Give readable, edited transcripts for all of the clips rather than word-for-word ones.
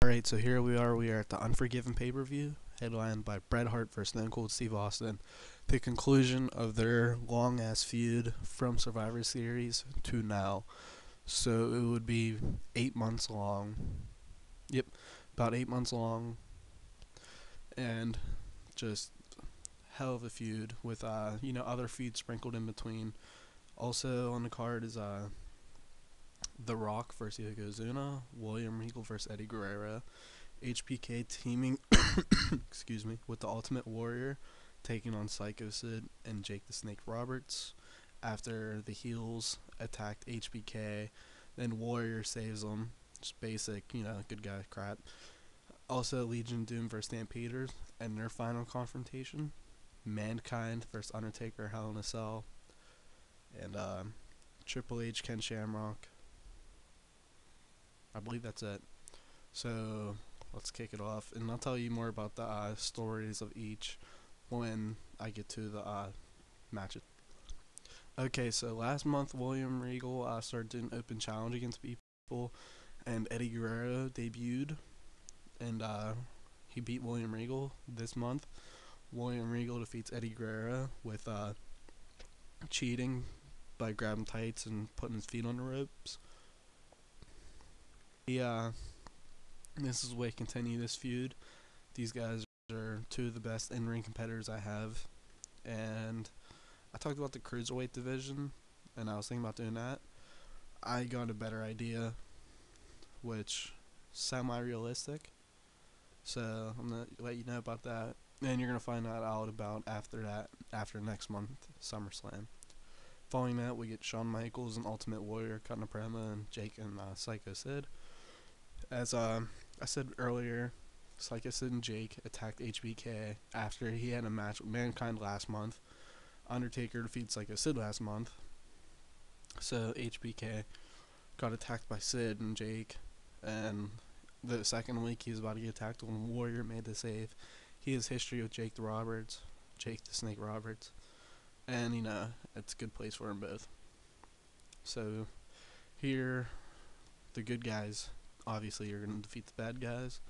Alright, so here we are at the Unforgiven pay-per-view, headlined by Bret Hart versus Stone Cold Steve Austin, the conclusion of their long-ass feud from Survivor Series to now. So it would be 8 months long. Yep, about 8 months long, and just hell of a feud with, other feuds sprinkled in between. Also on the card is, The Rock versus Yokozuna, William Regal versus Eddie Guerrero, HBK teaming, excuse me, with the Ultimate Warrior, taking on Psycho Sid and Jake the Snake Roberts. After the heels attacked HBK, then Warrior saves them. Just basic, good guy crap. Also, Legion of Doom versus Stampeders, and their final confrontation, Mankind versus Undertaker, Hell in a Cell, and Triple H, Ken Shamrock. I believe that's it. So let's kick it off, and I'll tell you more about the stories of each when I get to the matches. Okay, so last month William Regal started doing open challenge against people, and Eddie Guerrero debuted, and he beat William Regal. This month, William Regal defeats Eddie Guerrero with cheating by grabbing tights and putting his feet on the ropes. This is the way to continue this feud. These guys are two of the best in-ring competitors I have, and I talked about the cruiserweight division, and I was thinking about doing that. I got a better idea, which semi-realistic. So I'm gonna let you know about that, and you're gonna find that out about after next month SummerSlam. Following that, we get Shawn Michaels and Ultimate Warrior cutting a promo, and Jake and Psycho Sid. As I said earlier, Psycho Sid and Jake attacked HBK after he had a match with Mankind last month. Undertaker defeated Psycho Sid last month. So HBK got attacked by Sid and Jake, and the second week he was about to get attacked when Warrior made the save. He has history with Jake the Snake Roberts, and it's a good place for them both. So here, the good guys obviously you're going to defeat the bad guys,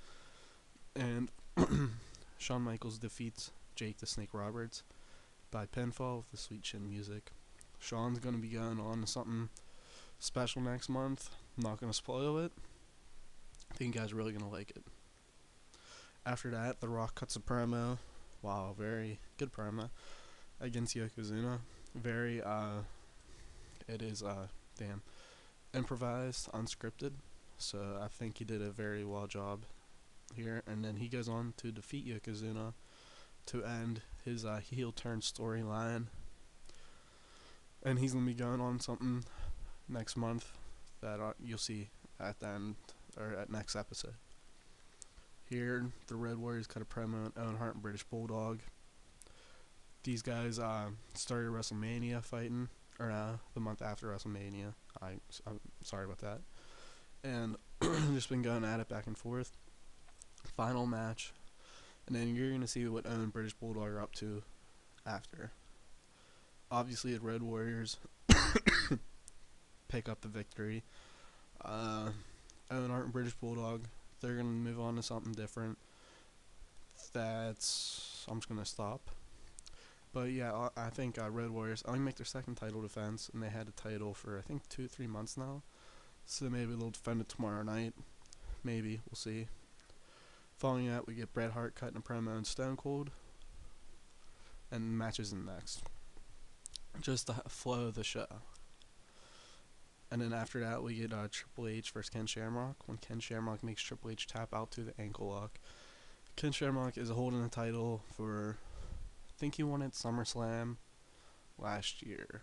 and Shawn Michaels defeats Jake the Snake Roberts by pinfall with the sweet chin music. Shawn's going to be going on to something special next month. I'm not going to spoil it. I think you guys are really going to like it. After that, The Rock cuts a promo. Wow, very good promo against Yokozuna. Very, it is, improvised, unscripted. So I think he did a very well job here. And then he goes on to defeat Yokozuna to end his heel turn storyline. And he's going to be going on something next month that you'll see at the end, or at next episode. Here, the Road Warriors cut a promo on Owen Hart and British Bulldog. These guys started WrestleMania fighting, or the month after WrestleMania. I'm sorry about that. And just been going at it back and forth. Final match, and then you're gonna see what Owen and British Bulldog are up to after. Obviously, the Road Warriors pick up the victory. Owen Hart and British Bulldog, they're gonna move on to something different. I'm just gonna stop. But yeah, I think Road Warriors only make their second title defense, and they had the title for I think 2-3 months now. So maybe they'll defend it tomorrow night. Maybe. We'll see. Following that, we get Bret Hart cutting a promo on Stone Cold. And matches in next. Just the flow of the show. And then after that, we get Triple H versus Ken Shamrock. When Ken Shamrock makes Triple H tap out to the ankle lock. Ken Shamrock is holding the title for, I think he won at SummerSlam last year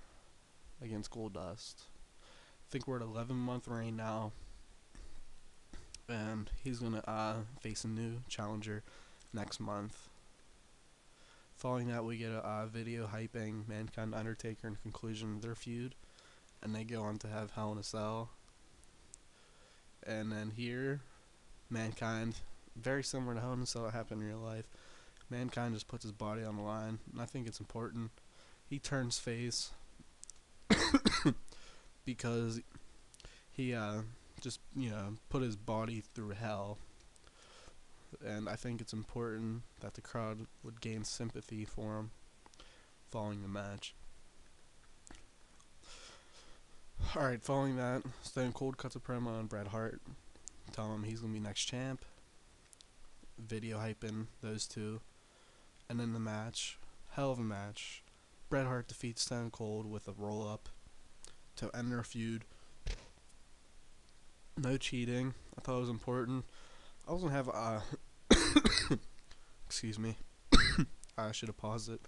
against Goldust. I think we're at 11-month reign now, and he's gonna face a new challenger next month. Following that, we get a video hyping Mankind Undertaker in conclusion of their feud, and they go on to have Hell in a Cell. And then here, Mankind, very similar to Hell in a Cell that happened in real life. Mankind just puts his body on the line, and I think it's important. He turns face because he just put his body through hell and I think it's important that the crowd would gain sympathy for him following the match. Alright, following that, Stone Cold cuts a promo on Bret Hart, telling him he's going to be next champ, video hyping those two, and then the match, hell of a match, Bret Hart defeats Stone Cold with a roll-up to end their feud. No cheating. I thought it was important. I was going to have, excuse me, I should have paused it,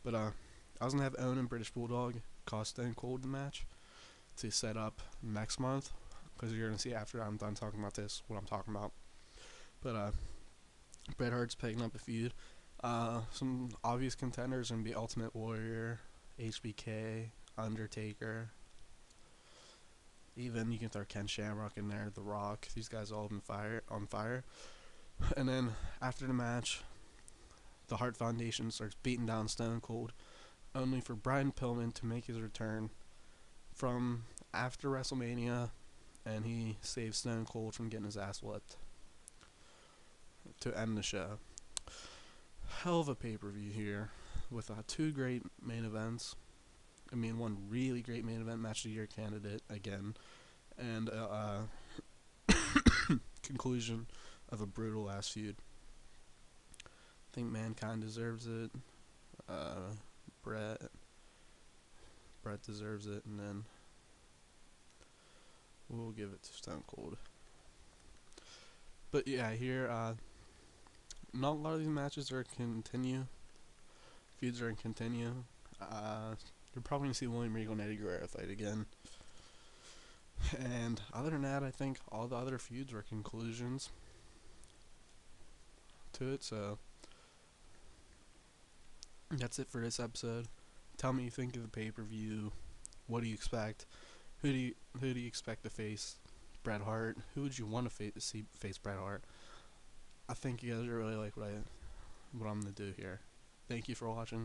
but I was going to have Owen and British Bulldog cost Stone Cold the match to set up next month, because you're going to see after I'm done talking about this what I'm talking about. But Bret Hart's picking up a feud. Some obvious contenders are going to be Ultimate Warrior, HBK, Undertaker. Even you can throw Ken Shamrock in there, The Rock. These guys all been on fire. And then after the match, the Hart Foundation starts beating down Stone Cold, only for Brian Pillman to make his return from after WrestleMania, and he saves Stone Cold from getting his ass whipped to end the show. Hell of a pay-per-view here, with two great main events. I mean, one really great main event, match of the year candidate again, and conclusion of a brutal ass feud. I think Mankind deserves it. Bret deserves it, and then we'll give it to Stone Cold. But yeah, here, not a lot of these matches are continue. Feuds are in continue. You're probably going to see William Regal and Eddie Guerrero fight again. And other than that, I think all the other feuds were conclusions to it. So that's it for this episode. Tell me what you think of the pay-per-view. What do you expect? Who do you expect to face Bret Hart? Who would you want to face Bret Hart? I think you guys really like what I'm going to do here. Thank you for watching.